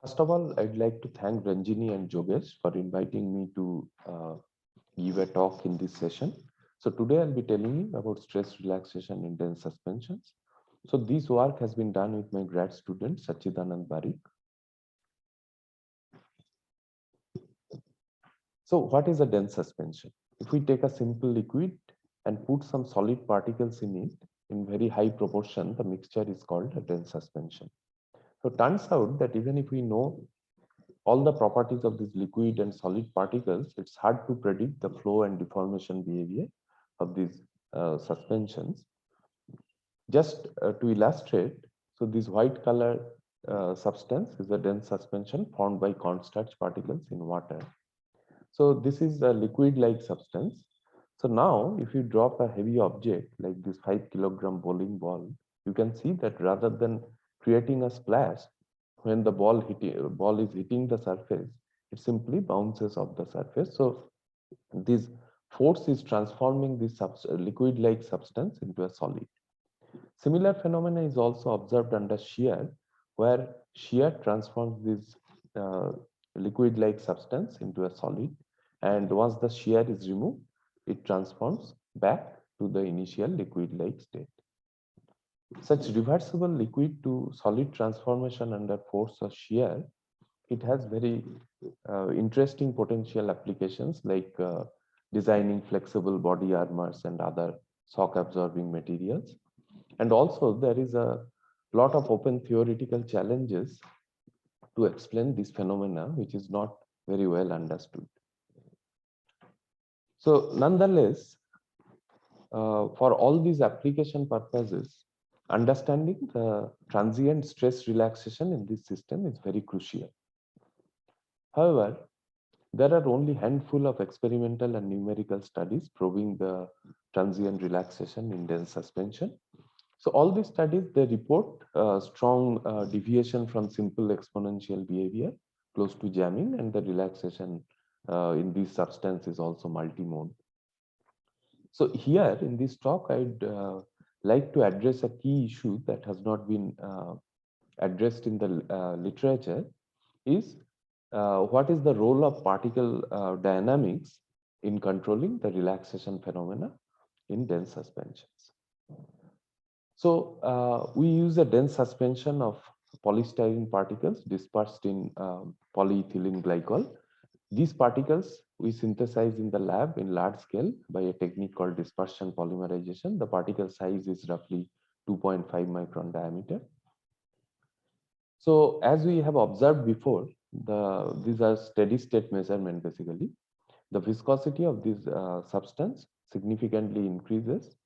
First of all, I'd like to thank Ranjini and Jogesh for inviting me to give a talk in this session. So today I'll be telling you about stress relaxation in dense suspensions. So this work has been done with my grad student Sachidanand Barik. So what is a dense suspension? If we take a simple liquid and put some solid particles in it in very high proportion, the mixture is called a dense suspension. So it turns out that even if we know all the properties of these liquid and solid particles, it's hard to predict the flow and deformation behavior of these suspensions. Just to illustrate, so this white color substance is a dense suspension formed by cornstarch particles in water. So this is a liquid-like substance. So now, if you drop a heavy object like this 5 kilogram bowling ball, you can see that rather than creating a splash, when the ball is hitting the surface, it simply bounces off the surface. So this force is transforming this liquid-like substance into a solid. Similar phenomena is also observed under shear, where shear transforms this uh, liquid-like substance into a solid, and once the shear is removed, it transforms back to the initial liquid-like state. Such reversible liquid to solid transformation under force of shear, it has very interesting potential applications like designing flexible body armors and other shock absorbing materials. And also there is a lot of open theoretical challenges to explain this phenomena, which is not very well understood. So nonetheless, for all these application purposes, understanding the transient stress relaxation in this system is very crucial. However, there are only handful of experimental and numerical studies proving the transient relaxation in dense suspension. So all these studies, they report strong deviation from simple exponential behavior close to jamming, and the relaxation in this substance is also multimode. So here in this talk, I'd like to address a key issue that has not been addressed in the literature, is what is the role of particle dynamics in controlling the relaxation phenomena in dense suspensions. So we use a dense suspension of polystyrene particles dispersed in polyethylene glycol. These particles we synthesize in the lab in large scale by a technique called dispersion polymerization. The particle size is roughly 2.5 micron diameter. So as we have observed before, these are steady state measurement basically. The viscosity of this substance significantly increases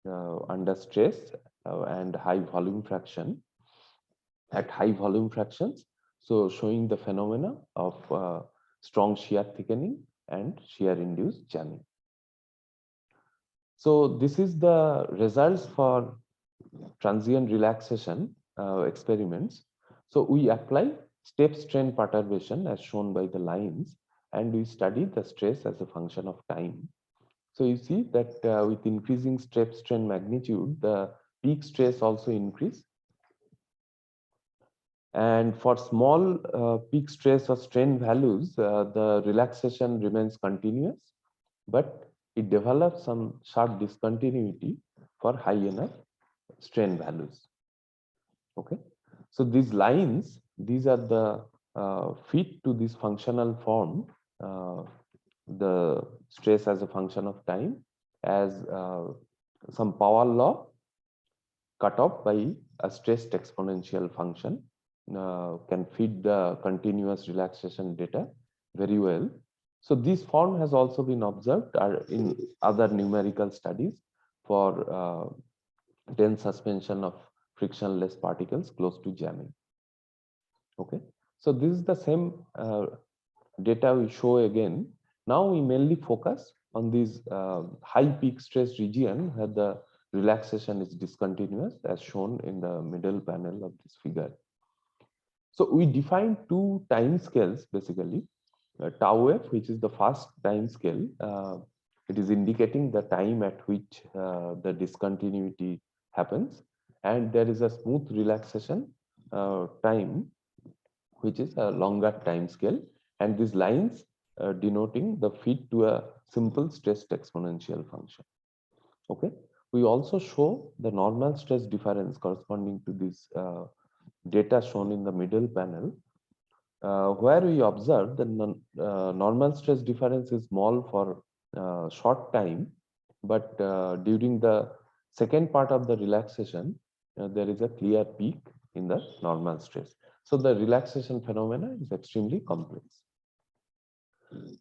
under stress and high volume fraction at high volume fractions, so showing the phenomena of strong shear thickening and shear induced jamming. So this is the results for transient relaxation experiments. So we apply step strain perturbation as shown by the lines, and we study the stress as a function of time. So you see that with increasing step strain magnitude, the peak stress also increase. And for small peak stress or strain values, the relaxation remains continuous, but it develops some sharp discontinuity for high enough strain values. Okay, so these lines, these are the fit to this functional form, the stress as a function of time, as some power law cut off by a stressed exponential function can feed the continuous relaxation data very well. So this form has also been observed in other numerical studies for dense suspension of frictionless particles close to jamming. Okay, so this is the same data we show again. Now we mainly focus on this high peak stress region where the relaxation is discontinuous, as shown in the middle panel of this figure. So we define two time scales basically. Tau f, which is the fast time scale, it is indicating the time at which the discontinuity happens, and there is a smooth relaxation time, which is a longer time scale, and these lines denoting the fit to a simple stressed exponential function. Okay, we also show the normal stress difference corresponding to this data shown in the middle panel, where we observe the normal stress difference is small for short time, but during the second part of the relaxation, there is a clear peak in the normal stress. So the relaxation phenomena is extremely complex.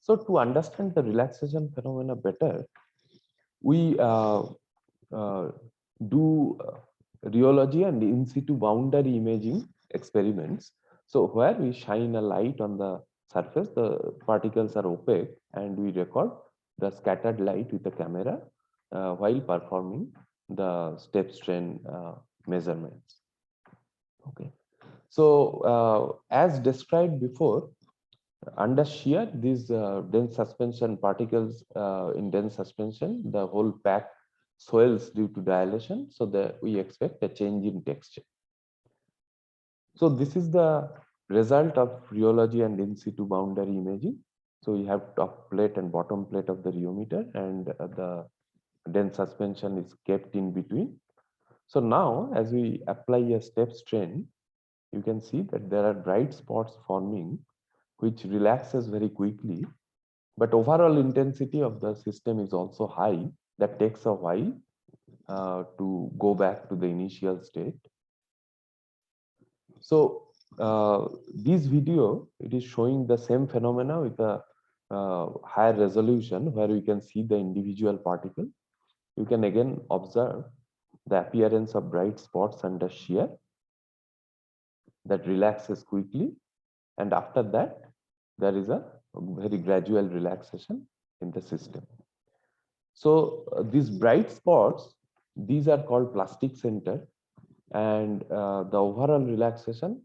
So to understand the relaxation phenomena better, we do rheology and in situ boundary imaging experiments. So where we shine a light on the surface, the particles are opaque, and we record the scattered light with the camera while performing the step strain measurements. Okay. So as described before, under shear, these dense suspension particles in dense suspension, the whole pack swells due to dilation, so that we expect a change in texture. So this is the result of rheology and in situ boundary imaging. So we have top plate and bottom plate of the rheometer, and the dense suspension is kept in between. So now, as we apply a step strain, you can see that there are bright spots forming, which relaxes very quickly, but overall intensity of the system is also high. That takes a while to go back to the initial state. So this video, it is showing the same phenomena with a higher resolution, where we can see the individual particle. You can again observe the appearance of bright spots under shear that relaxes quickly, and after that there is a very gradual relaxation in the system. So these bright spots, these are called plastic center, and the overall relaxation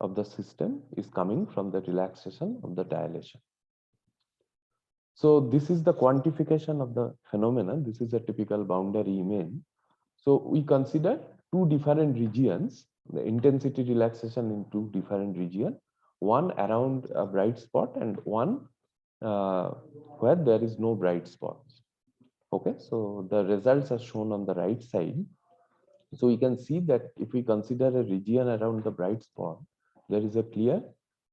of the system is coming from the relaxation of the dilation. So this is the quantification of the phenomenon. This is a typical boundary image. So we consider two different regions, the intensity relaxation in two different regions, one around a bright spot and one where there is no bright spots. Okay, so the results are shown on the right side. So we can see that if we consider a region around the bright spot, there is a clear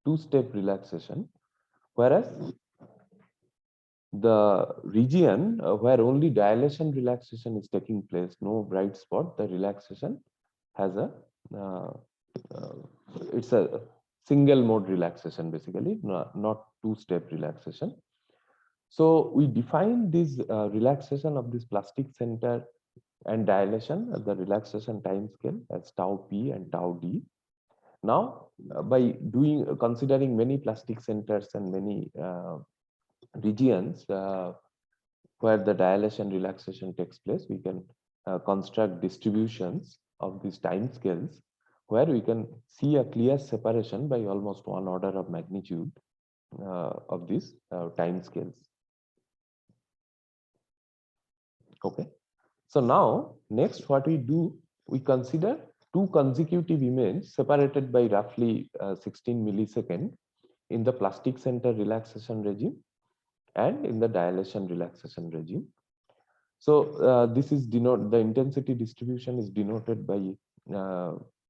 two-step relaxation, whereas the region where only dilation relaxation is taking place, no bright spot, the relaxation has a uh, it's a single mode relaxation, basically, not two-step relaxation. So we define this relaxation of this plastic center and dilation at the relaxation time scale as tau p and tau d. Now, by considering many plastic centers and many regions where the dilation relaxation takes place, we can construct distributions of these time scales, where we can see a clear separation by almost one order of magnitude of these time scales. Okay. So now, next what we do, we consider two consecutive images separated by roughly 16 milliseconds in the plastic center relaxation regime and in the dilation relaxation regime. So this is the intensity distribution is denoted by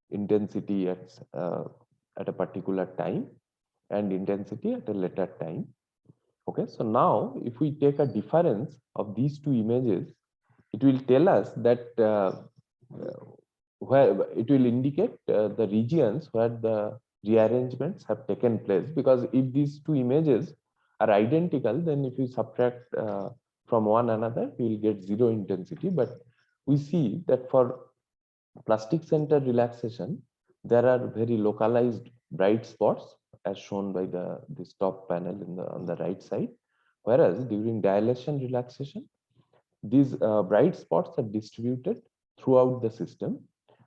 intensity at a particular time and intensity at a later time. Okay, so now if we take a difference of these two images, it will tell us that where it will indicate the regions where the rearrangements have taken place, because if these two images are identical, then if you subtract from one another, we will get zero intensity. But we see that for plastic center relaxation, there are very localized bright spots, as shown by this top panel on the right side, whereas during dilation relaxation, these bright spots are distributed throughout the system.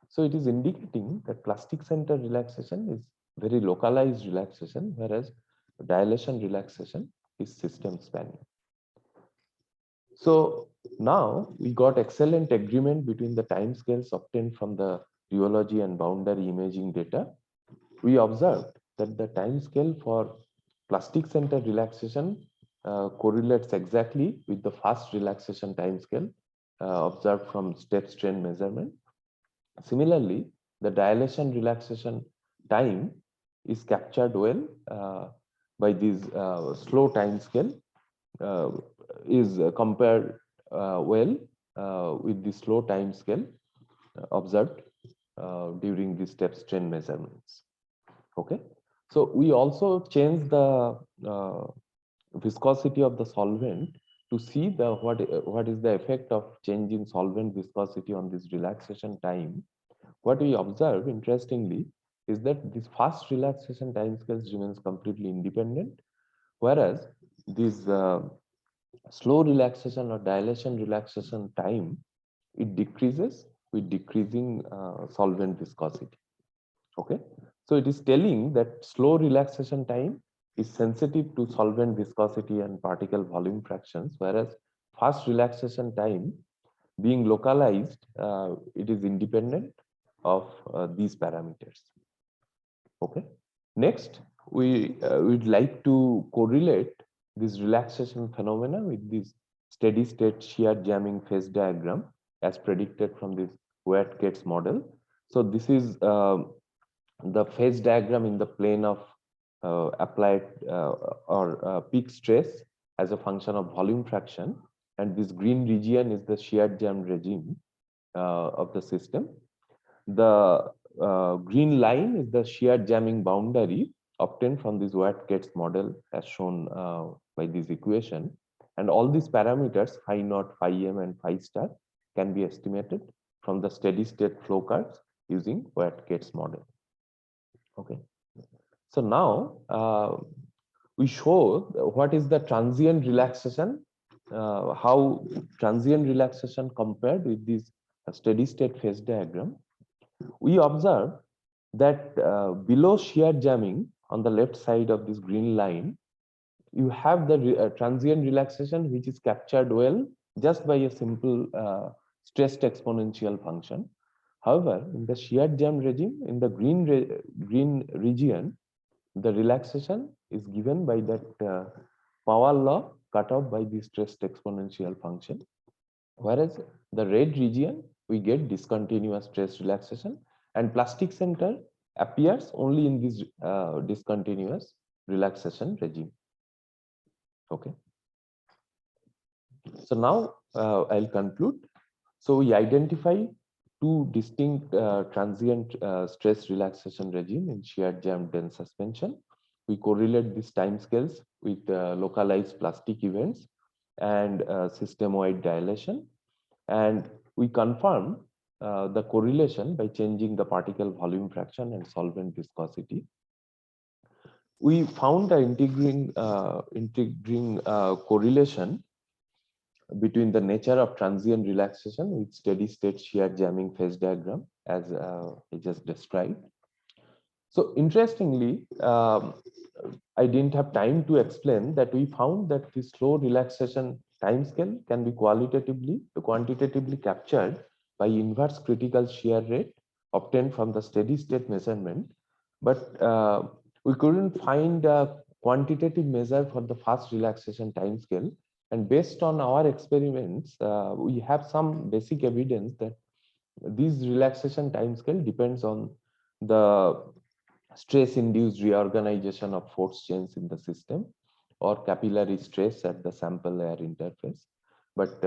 So it is indicating that plastic center relaxation is very localized relaxation, whereas dilation relaxation is system spanning. So now we got excellent agreement between the timescales obtained from the rheology and boundary imaging data. We observed that the time scale for plastic center relaxation correlates exactly with the fast relaxation time scale observed from step strain measurement. Similarly, the dilation relaxation time is captured well by this slow time scale uh, is compared well with the slow time scale observed during the step strain measurements. Okay, so we also change the viscosity of the solvent to see the what is the effect of change in solvent viscosity on this relaxation time. What we observe, interestingly, is that this fast relaxation time scales remains completely independent, whereas this slow relaxation or dilation relaxation time, it decreases with decreasing solvent viscosity. Okay, so it is telling that slow relaxation time is sensitive to solvent viscosity and particle volume fractions, whereas fast relaxation time, being localized, it is independent of these parameters. Okay, next we would like to correlate this relaxation phenomena with this steady state shear jamming phase diagram as predicted from this Wyatt-Katz model. So this is the phase diagram in the plane of applied or peak stress as a function of volume fraction, and this green region is the shear jam regime of the system. The green line is the shear jamming boundary obtained from this Wyatt-Katz model as shown by this equation, and all these parameters phi naught, phi m, and phi star can be estimated from the steady state flow curves using Wyatt-Katz model. Okay, so now we show what is the transient relaxation, how transient relaxation compared with this steady state phase diagram. We observe that below shear jamming on the left side of this green line, you have the transient relaxation which is captured well just by a simple stressed exponential function. However, in the shear jam regime, in the green region, the relaxation is given by that power law cut off by the stressed exponential function. Whereas the red region, we get discontinuous stress relaxation, and plastic center appears only in this discontinuous relaxation regime. Okay. So now I'll conclude. So we identify two distinct transient stress relaxation regime in shear jam dense suspension. We correlate these timescales with localized plastic events and system-wide dilation, and we confirm the correlation by changing the particle volume fraction and solvent viscosity. We found the integrating correlation between the nature of transient relaxation with steady state shear jamming phase diagram as I just described. So interestingly, I didn't have time to explain that we found that the slow relaxation time scale can be quantitatively captured by inverse critical shear rate obtained from the steady state measurement, but we couldn't find a quantitative measure for the fast relaxation time scale. And based on our experiments, we have some basic evidence that this relaxation time scale depends on the stress-induced reorganization of force chains in the system or capillary stress at the sample air interface. But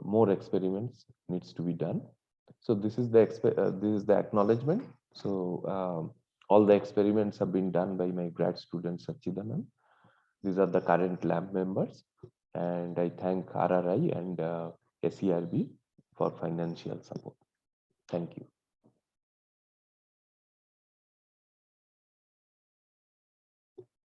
more experiments needs to be done. So this is the acknowledgement. So all the experiments have been done by my grad student Sachidanand. These are the current lab members, and I thank RRI and SERB for financial support. Thank you.